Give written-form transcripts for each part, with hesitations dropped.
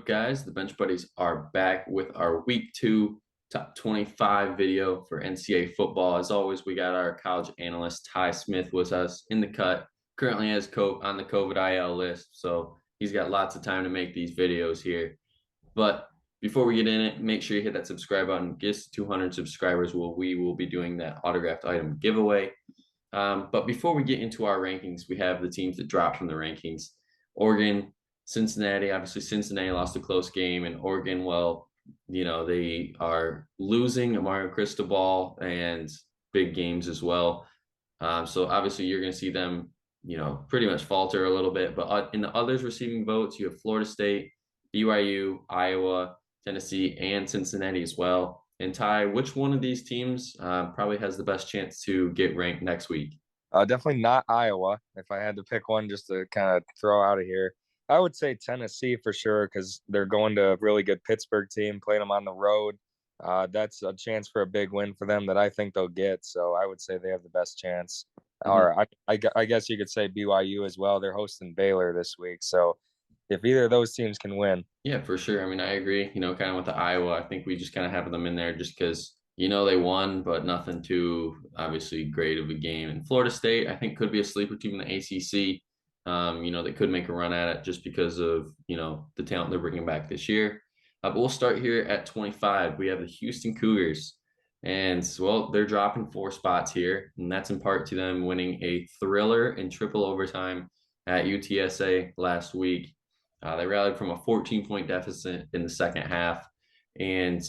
guys? The Bench Buddies are back with our week 2 top 25 video for NCAA football. As always, we got our college analyst Ty Smith with us in the cut. Currently has on the COVID IL list, so he's got lots of time to make these videos here. But before we get in it, make sure you hit that subscribe button. Get us to 200 subscribers. We will be doing that autographed item giveaway. But before we get into our rankings, we have the teams that dropped from the rankings. Oregon, Cincinnati. Obviously, Cincinnati lost a close game, and Oregon, well, they are losing Mario Cristobal and big games as well. So obviously, you're going to see them, pretty much falter a little bit. But in the others receiving votes, you have Florida State, BYU, Iowa, Tennessee, and Cincinnati as well. And Ty, which one of these teams probably has the best chance to get ranked next week? Definitely not Iowa. If I had to pick one just to kind of throw out of here, I would say Tennessee for sure because they're going to a really good Pittsburgh team, playing them on the road. That's a chance for a big win for them that I think they'll get. So I would say they have the best chance. Mm-hmm. Or I guess you could say BYU as well. They're hosting Baylor this week. So if either of those teams can win. Yeah, for sure. I mean, I agree. Kind of with the Iowa, I think we just kind of have them in there just because, they won, but nothing too obviously great of a game. And Florida State, I think, could be a sleeper team in the ACC. They could make a run at it just because of, the talent they're bringing back this year. But we'll start here at 25. We have the Houston Cougars. And, well, they're dropping 4 spots here. And that's in part to them winning a thriller in triple overtime at UTSA last week. They rallied from a 14-point deficit in the second half. And,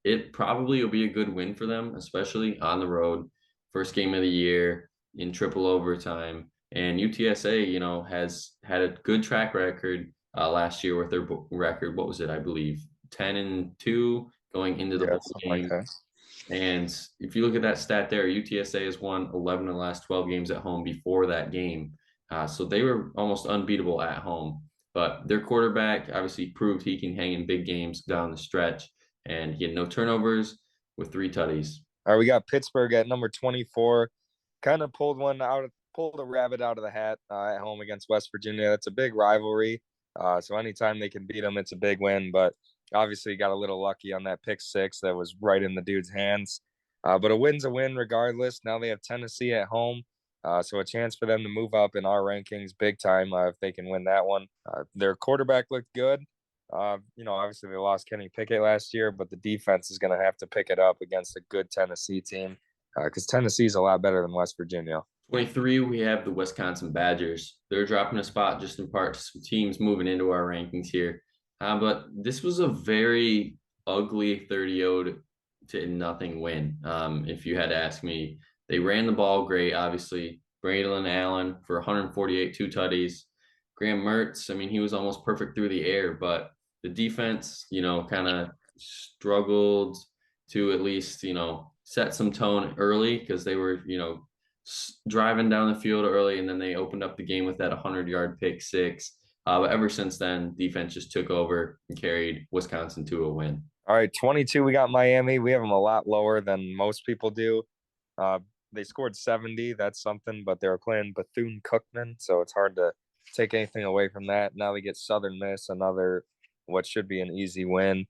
it probably will be a good win for them, especially on the road. First game of the year in triple overtime. And UTSA, has had a good track record last year with their record. What was it, I believe? 10-2 going into the bowl game. Like and if you look at that stat there, UTSA has won 11 of the last 12 games at home before that game. So they were almost unbeatable at home. But their quarterback obviously proved he can hang in big games down the stretch, and he had no turnovers with 3 tutties. All right, we got Pittsburgh at number 24. Kind of pulled a rabbit out of the hat at home against West Virginia. That's a big rivalry. So anytime they can beat them, it's a big win. But obviously got a little lucky on that pick 6 that was right in the dude's hands. But a win's a win regardless. Now they have Tennessee at home. So a chance for them to move up in our rankings big time if they can win that one. Their quarterback looked good. Obviously they lost Kenny Pickett last year, but the defense is going to have to pick it up against a good Tennessee team because Tennessee is a lot better than West Virginia. 23, we have the Wisconsin Badgers. They're dropping a spot just in part to some teams moving into our rankings here. But this was a very ugly 30-0 to nothing win. If you had to ask me, they ran the ball great, obviously. Braylon Allen for 148, 2 tutties. Graham Mertz, I mean, he was almost perfect through the air, but the defense, kind of struggled to at least, set some tone early because they were, driving down the field early, and then they opened up the game with that 100-yard pick 6. But ever since then, defense just took over and carried Wisconsin to a win. All right, 22, we got Miami. We have them a lot lower than most people do. They scored 70. That's something, but they were playing Bethune-Cookman, so it's hard to take anything away from that. Now they get Southern Miss, another what should be an easy win.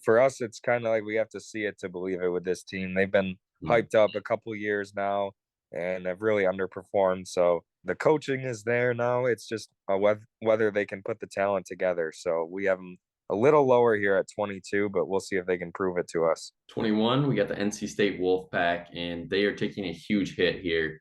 For us, it's kind of like we have to see it to believe it with this team. They've been hyped up a couple years now and have really underperformed. So the coaching is there now. It's just whether they can put the talent together. So we have them a little lower here at 22, but we'll see if they can prove it to us. 21, we got the NC State Wolfpack, and they are taking a huge hit here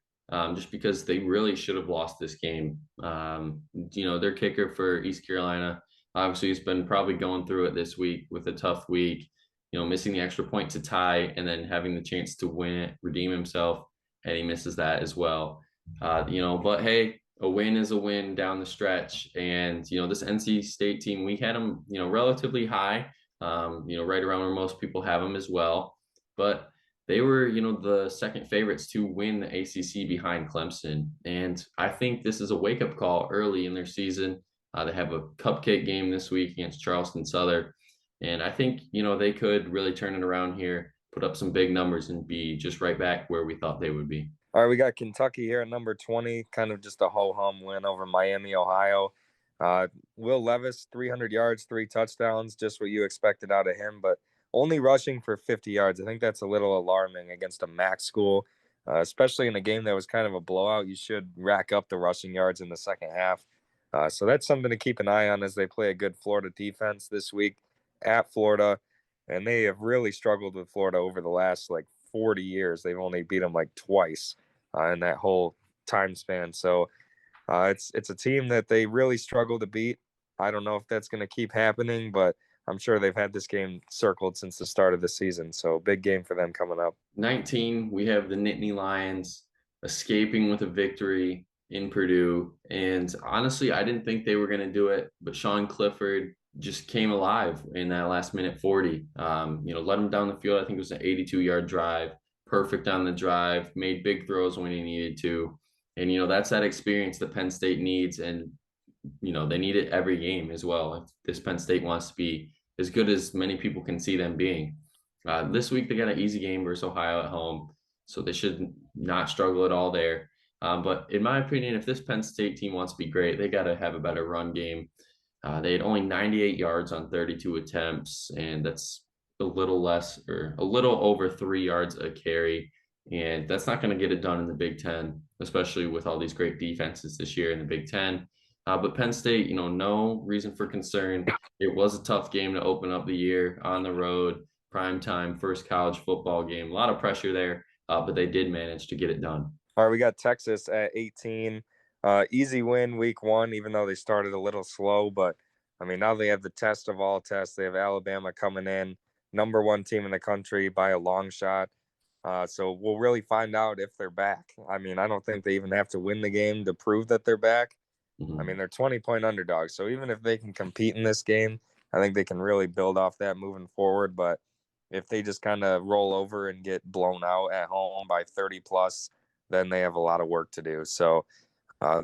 just because they really should have lost this game. Their kicker for East Carolina, obviously, has been probably going through it this week with a tough week, missing the extra point to tie and then having the chance to win it, redeem himself, and he misses that as well. But hey, a win is a win down the stretch. And, this NC State team, we had them, relatively high, right around where most people have them as well. But they were, the second favorites to win the ACC behind Clemson. And I think this is a wake-up call early in their season. They have a cupcake game this week against Charleston Southern. And I think, they could really turn it around here, put up some big numbers, and be just right back where we thought they would be. All right, we got Kentucky here at number 20, kind of just a ho-hum win over Miami, Ohio. Uh, Will Levis, 300 yards, 3 touchdowns, just what you expected out of him, but only rushing for 50 yards. I think that's a little alarming against a MAC school, especially in a game that was kind of a blowout. You should rack up the rushing yards in the second half. So that's something to keep an eye on as they play a good Florida defense this week at Florida. And they have really struggled with Florida over the last like 40 years. They've only beat them like twice in that whole time span. So it's a team that they really struggle to beat. I don't know if that's going to keep happening, but I'm sure they've had this game circled since the start of the season. So big game for them coming up. 19, we have the Nittany Lions escaping with a victory in Purdue. And honestly, I didn't think they were going to do it, but Sean Clifford just came alive in that last minute 40. Led him down the field. I think it was an 82-yard drive, perfect on the drive, made big throws when he needed to. And, that's that experience that Penn State needs. And, they need it every game as well. If this Penn State wants to be as good as many people can see them being. This week they got an easy game versus Ohio at home, so they should not struggle at all there. But in my opinion, if this Penn State team wants to be great, they got to have a better run game. They had only 98 yards on 32 attempts, and that's a little less or a little over 3 yards a carry. And that's not going to get it done in the Big Ten, especially with all these great defenses this year in the Big Ten. But Penn State, no reason for concern. It was a tough game to open up the year on the road, prime time, first college football game. A lot of pressure there, but they did manage to get it done. All right, we got Texas at 18. Easy win week 1, even though they started a little slow. But, I mean, now they have the test of all tests. They have Alabama coming in, number 1 team in the country by a long shot. So we'll really find out if they're back. I mean, I don't think they even have to win the game to prove that they're back. I mean, they're 20-point underdogs. So even if they can compete in this game, I think they can really build off that moving forward. But if they just kind of roll over and get blown out at home by 30 plus, then they have a lot of work to do. So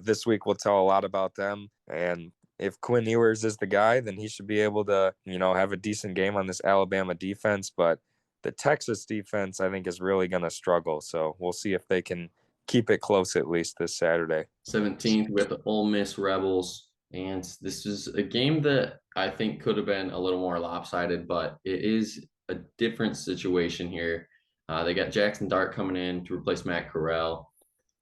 this week will tell a lot about them. And if Quinn Ewers is the guy, then he should be able to, have a decent game on this Alabama defense. But the Texas defense, I think, is really going to struggle. So we'll see if they can keep it close at least this Saturday. 17th, we have the Ole Miss Rebels. And this is a game that I think could have been a little more lopsided, but it is a different situation here. They got Jackson Dart coming in to replace Matt Corral.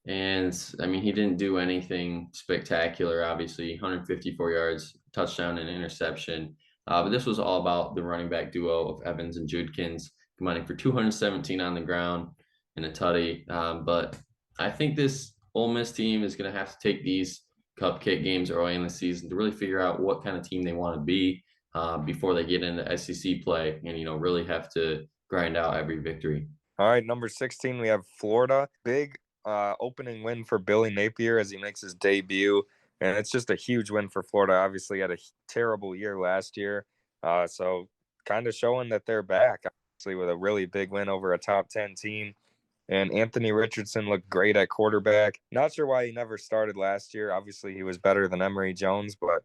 And I mean, he didn't do anything spectacular, obviously, 154 yards, touchdown and interception. But this was all about the running back duo of Evans and Judkins combining for 217 on the ground and a tutty. But I think this Ole Miss team is going to have to take these cupcake games early in the season to really figure out what kind of team they want to be before they get into SEC play and, really have to grind out every victory. All right, number 16, we have Florida. Big opening win for Billy Napier as he makes his debut. And it's just a huge win for Florida. Obviously, had a terrible year last year. So kind of showing that they're back, obviously, with a really big win over a top 10 team. And Anthony Richardson looked great at quarterback. Not sure why he never started last year. Obviously, he was better than Emory Jones, but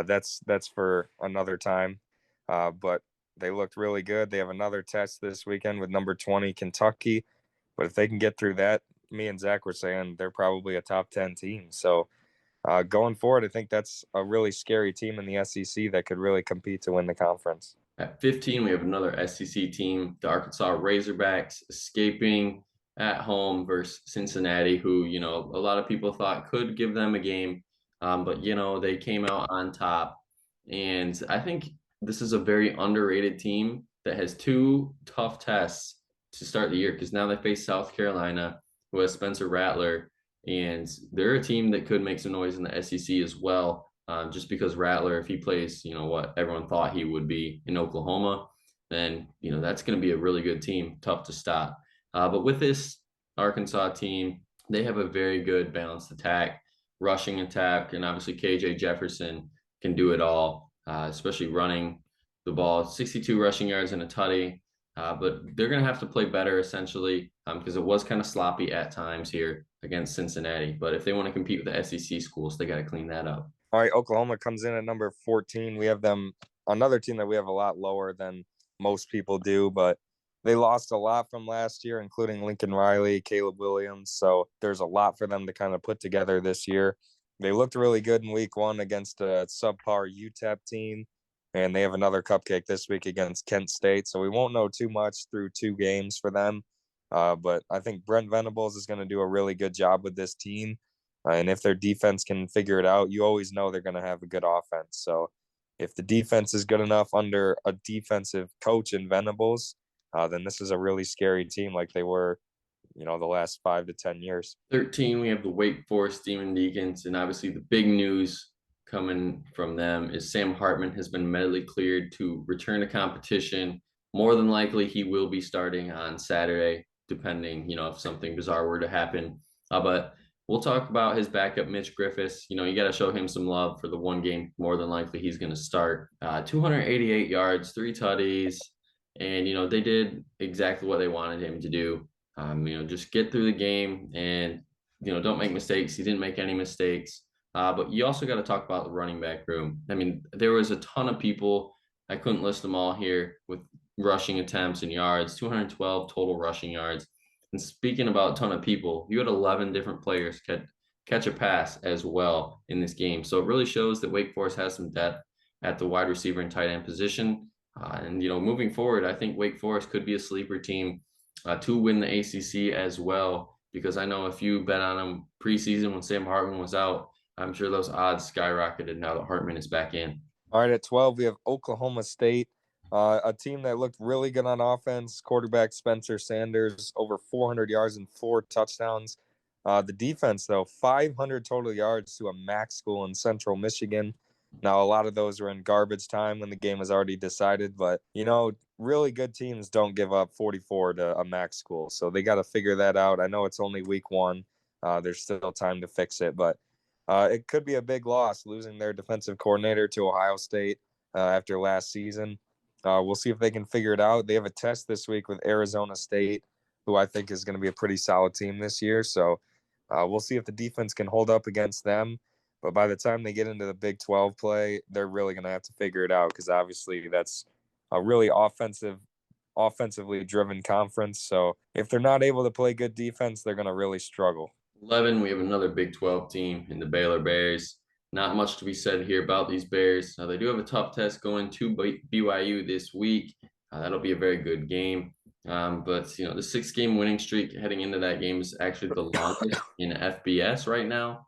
that's for another time. But they looked really good. They have another test this weekend with number 20, Kentucky. But if they can get through that, me and Zach were saying they're probably a top 10 team. So going forward, I think that's a really scary team in the SEC that could really compete to win the conference. At 15, we have another SEC team, the Arkansas Razorbacks, escaping at home versus Cincinnati, who, a lot of people thought could give them a game. But, they came out on top. And I think this is a very underrated team that has 2 tough tests to start the year because now they face South Carolina, who has Spencer Rattler. And they're a team that could make some noise in the SEC as well. Just because Rattler, if he plays, what everyone thought he would be in Oklahoma, then, that's going to be a really good team, tough to stop. But with this Arkansas team, they have a very good balanced attack, rushing attack, and obviously KJ Jefferson can do it all, especially running the ball, 62 rushing yards and a tutty. But they're going to have to play better, essentially, because it was kind of sloppy at times here against Cincinnati. But if they want to compete with the SEC schools, they got to clean that up. All right, Oklahoma comes in at number 14. We have them, another team that we have a lot lower than most people do, but they lost a lot from last year, including Lincoln Riley, Caleb Williams. So there's a lot for them to kind of put together this year. They looked really good in week 1 against a subpar UTEP team, and they have another cupcake this week against Kent State. So we won't know too much through 2 games for them. But I think Brent Venables is going to do a really good job with this team. And if their defense can figure it out, you always know they're going to have a good offense. So if the defense is good enough under a defensive coach in Venables, then this is a really scary team like they were, the last 5 to 10 years. 13, we have the Wake Forest Demon Deacons, and obviously the big news coming from them is Sam Hartman has been medically cleared to return to competition. More than likely, he will be starting on Saturday, depending, if something bizarre were to happen. But we'll talk about his backup, Mitch Griffiths. You got to show him some love for the one game. More than likely, he's going to start. 288 yards, 3 tutties, and they did exactly what they wanted him to do. Just get through the game and, don't make mistakes. He didn't make any mistakes. But you also got to talk about the running back room. I mean, there was a ton of people. I couldn't list them all here with rushing attempts and yards, 212 total rushing yards. And speaking about a ton of people, you had 11 different players catch a pass as well in this game. So it really shows that Wake Forest has some depth at the wide receiver and tight end position. And moving forward, I think Wake Forest could be a sleeper team to win the ACC as well, because I know if you bet on them preseason when Sam Hartman was out, I'm sure those odds skyrocketed now that Hartman is back in. All right, at 12, we have Oklahoma State, a team that looked really good on offense. Quarterback Spencer Sanders, over 400 yards and 4 touchdowns. The defense, though, 500 total yards to a MAC school in Central Michigan. Now, a lot of those were in garbage time when the game was already decided, but, really good teams don't give up 44 to a MAC school, so they got to figure that out. I know it's only week 1. There's still time to fix it, but it could be a big loss losing their defensive coordinator to Ohio State after last season. We'll see if they can figure it out. They have a test this week with Arizona State, who I think is going to be a pretty solid team this year, so we'll see if the defense can hold up against them. But by the time they get into the Big 12 play, they're really going to have to figure it out, because obviously that's a really offensively driven conference. So if they're not able to play good defense, they're going to really struggle. 11, we have another Big 12 team in the Baylor Bears. Not much to be said here about these Bears. They do have a tough test going to BYU this week. That'll be a very good game. But the 6-game winning streak heading into that game is actually the longest in FBS right now.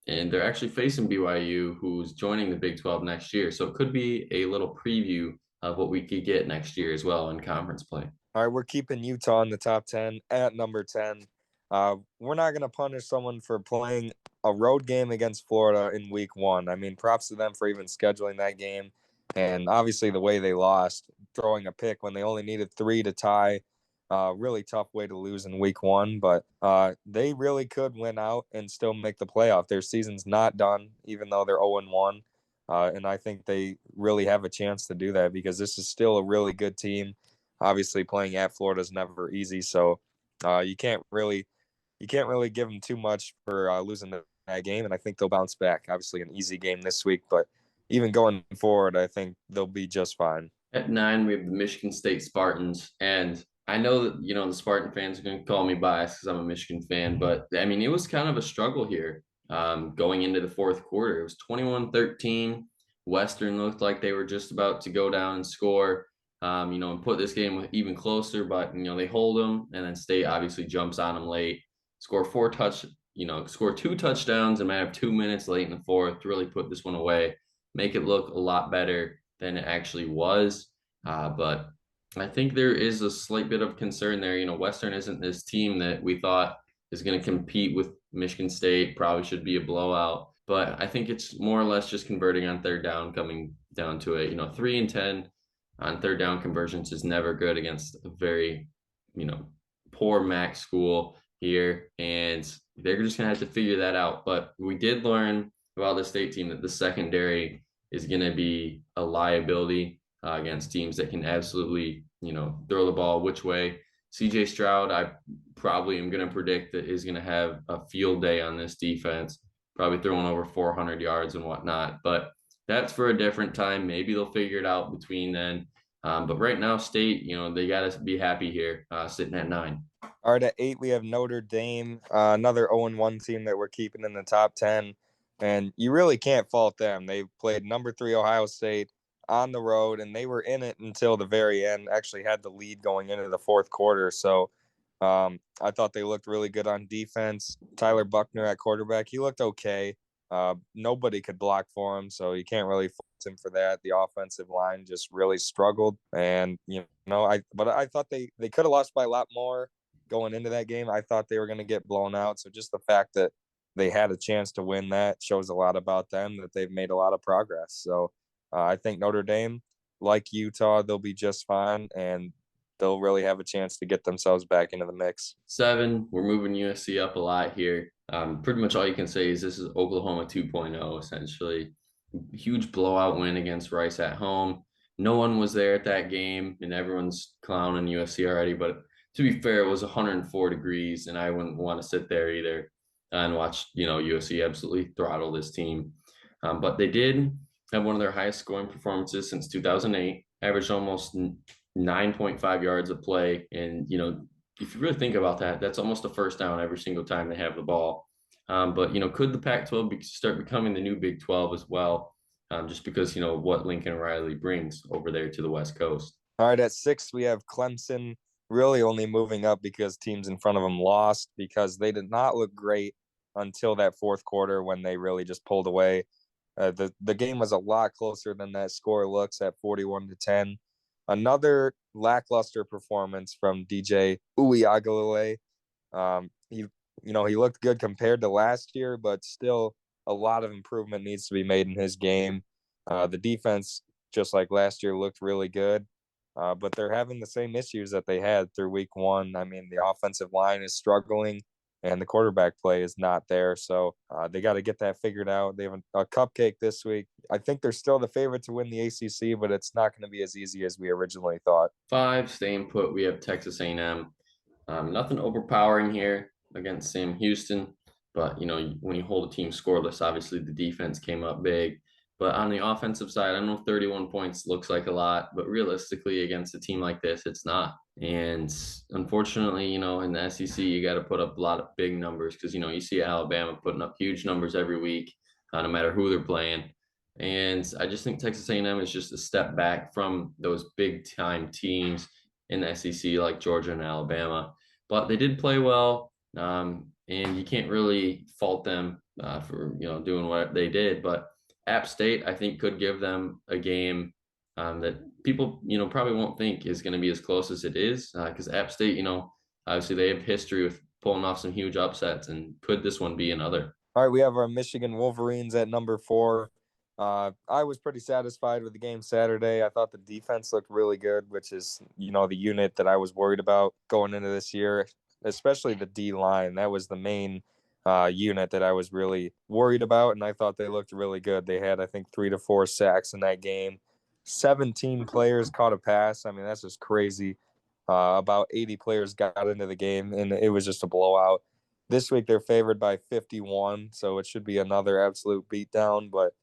And they're actually facing BYU, who's joining the Big 12 next year. So it could be a little preview of what we could get next year as well in conference play. All right, we're keeping Utah in the top 10 at number 10. We're not going to punish someone for playing a road game against Florida in week 1. I mean, props to them for even scheduling that game. And obviously the way they lost, throwing a pick when they only needed 3 to tie. Really tough way to lose in week 1, but they really could win out and still make the playoff. Their season's not done, even though they're 0-1. And I think they really have a chance to do that, because this is still a really good team. Obviously, playing at Florida is never easy, so you can't really give them too much for losing that game. And I think they'll bounce back. Obviously, an easy game this week, but even going forward, I think they'll be just fine. At 9, we have the Michigan State Spartans, and I know that, the Spartan fans are going to call me biased because I'm a Michigan fan, but I mean, it was kind of a struggle here going into the fourth quarter. It was 21-13. Western looked like they were just about to go down and score, and put this game even closer, but, they hold them, and then State obviously jumps on them late, score 2 touchdowns in a matter of 2 minutes late in the fourth to really put this one away, make it look a lot better than it actually was. But I think there is a slight bit of concern there. Western isn't this team that we thought is going to compete with Michigan State, probably should be a blowout. But I think it's more or less just converting on third down, coming down to it. 3 and 10 on third down conversions is never good against a very, poor MAC school here. And they're just going to have to figure that out. But we did learn about the State team that the secondary is going to be a liability against teams that can absolutely, throw the ball which way. CJ Stroud, I probably am going to predict that is going to have a field day on this defense, probably throwing over 400 yards and whatnot. But that's for a different time. Maybe they'll figure it out between then. But right now, State, they got to be happy here, sitting at 9. All right, at 8 we have Notre Dame, another 0-1 team that we're keeping in the top 10, and you really can't fault them. They played number 3 Ohio State on the road, and they were in it until the very end. Actually, had the lead going into the fourth quarter. So I thought they looked really good on defense. Tyler Buckner at quarterback, he looked okay. Nobody could block for him, so you can't really fault him for that. The offensive line just really struggled, and I thought they could have lost by a lot more going into that game. I thought they were going to get blown out. So just the fact that they had a chance to win that shows a lot about them, that they've made a lot of progress. So I think Notre Dame, like Utah, they'll be just fine, and they'll really have a chance to get themselves back into the mix. 7, we're moving USC up a lot here. Pretty much all you can say is this is Oklahoma 2.0, essentially. Huge blowout win against Rice at home. No one was there at that game, and everyone's clowning USC already. But to be fair, it was 104 degrees, and I wouldn't want to sit there either and watch, USC absolutely throttle this team. But they did have one of their highest scoring performances since 2008, averaged almost 9.5 yards a play. And, if you really think about that, that's almost a first down every single time they have the ball. But, could the Pac-12 start becoming the new Big 12 as well? Just because, what Lincoln Riley brings over there to the West Coast. All right, at 6, we have Clemson really only moving up because teams in front of them lost, because they did not look great until that fourth quarter when they really just pulled away. The game was a lot closer than that score looks at 41-10. Another lackluster performance from DJ Uiagalelei. He looked good compared to last year, but still a lot of improvement needs to be made in his game. The defense, just like last year, looked really good, but they're having the same issues that they had through week 1. I mean, the offensive line is struggling, and the quarterback play is not there. So they got to get that figured out. They have a cupcake this week. I think they're still the favorite to win the ACC, but it's not going to be as easy as we originally thought. 5, staying put, we have Texas A&M. Nothing overpowering here against Sam Houston, but when you hold a team scoreless, obviously the defense came up big. But on the offensive side, I know 31 points looks like a lot, but realistically against a team like this, it's not. And unfortunately, in the SEC, you got to put up a lot of big numbers because, you see Alabama putting up huge numbers every week, no matter who they're playing. And I just think Texas A&M is just a step back from those big time teams in the SEC like Georgia and Alabama. But they did play well, and you can't really fault them for doing what they did. But App State, I think, could give them a game that people probably won't think is going to be as close as it is, because App State, obviously they have history with pulling off some huge upsets, and could this one be another? All right, we have our Michigan Wolverines at number 4. I was pretty satisfied with the game Saturday. I thought the defense looked really good, which is, the unit that I was worried about going into this year, especially the D line. That was the main unit that I was really worried about, and I thought they looked really good. They had, I think, 3 to 4 sacks in that game. 17 players caught a pass. I mean, that's just crazy. About 80 players got into the game, and it was just a blowout. This week they're favored by 51, so it should be another absolute beatdown. But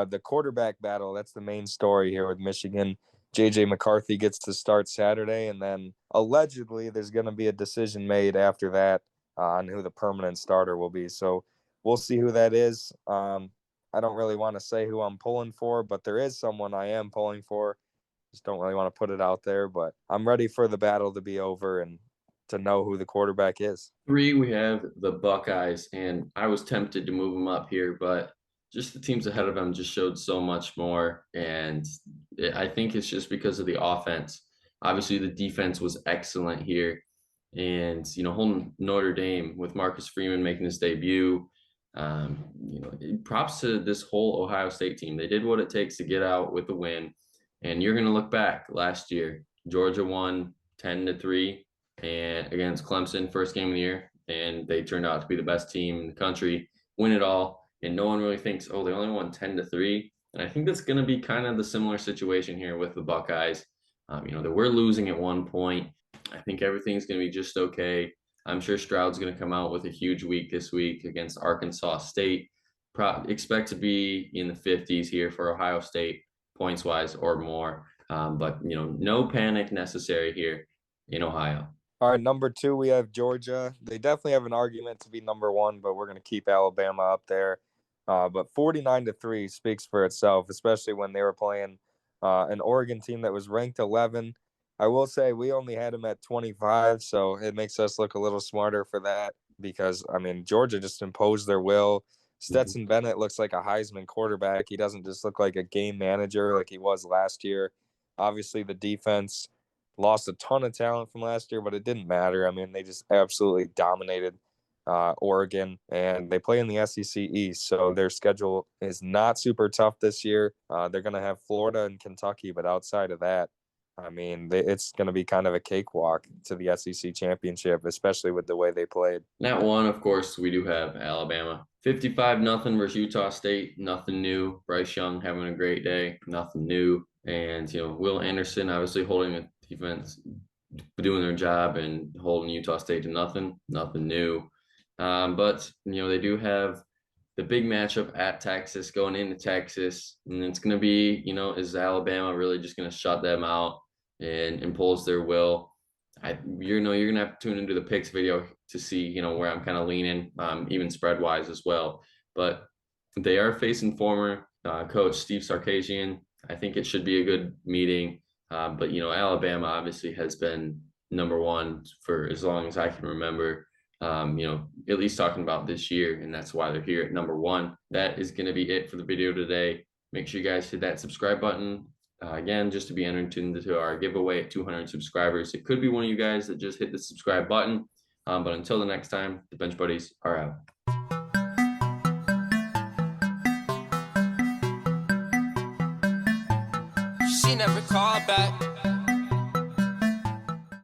the quarterback battle, that's the main story here with Michigan. J.J. McCarthy gets to start Saturday, and then allegedly there's going to be a decision made after that on who the permanent starter will be. So we'll see who that is. I don't really want to say who I'm pulling for, but there is someone I am pulling for. Just don't really want to put it out there, but I'm ready for the battle to be over and to know who the quarterback is. 3, we have the Buckeyes, and I was tempted to move them up here, but just the teams ahead of them just showed so much more, and I think it's just because of the offense. Obviously, the defense was excellent here, and holding Notre Dame with Marcus Freeman making his debut. Props to this whole Ohio State team. They did what it takes to get out with a win, and you're going to look back last year. Georgia won 10-3 and against Clemson, first game of the year, and they turned out to be the best team in the country, win it all, and no one really thinks, oh, they only won 10-3. And I think that's going to be kind of the similar situation here with the Buckeyes. They were losing at one point. I think everything's going to be just okay. I'm sure Stroud's going to come out with a huge week this week against Arkansas State. Expect to be in the 50s here for Ohio State, points-wise or more. But no panic necessary here in Ohio. All right, number 2, we have Georgia. They definitely have an argument to be number 1, but we're going to keep Alabama up there. But 49-3 speaks for itself, especially when they were playing an Oregon team that was ranked 11. I will say we only had them at 25, so it makes us look a little smarter for that because, I mean, Georgia just imposed their will. Stetson Bennett looks like a Heisman quarterback. He doesn't just look like a game manager like he was last year. Obviously, the defense lost a ton of talent from last year, but it didn't matter. I mean, they just absolutely dominated Oregon, and they play in the SEC East, so their schedule is not super tough this year. They're going to have Florida and Kentucky, but outside of that, I mean, it's going to be kind of a cakewalk to the SEC championship, especially with the way they played. That one, of course, we do have Alabama. 55-0 versus Utah State. Nothing new. Bryce Young having a great day. Nothing new. And, Will Anderson obviously holding the defense, doing their job and holding Utah State to nothing. Nothing new. But, they do have the big matchup at Texas going into Texas. And it's going to be, is Alabama really just going to shut them out and impose their will? You're gonna have to tune into the picks video to see where I'm kind of leaning, even spread wise as well. But they are facing former coach Steve Sarkisian. I think it should be a good meeting. But Alabama obviously has been number one for as long as I can remember. At least talking about this year, and that's why they're here at number one. That is going to be it for the video today. Make sure you guys hit that subscribe button. Again, just to be entered into our giveaway at 200 subscribers. It could be one of you guys that just hit the subscribe button. But until the next time, the Bench Buddies are out. She never called back.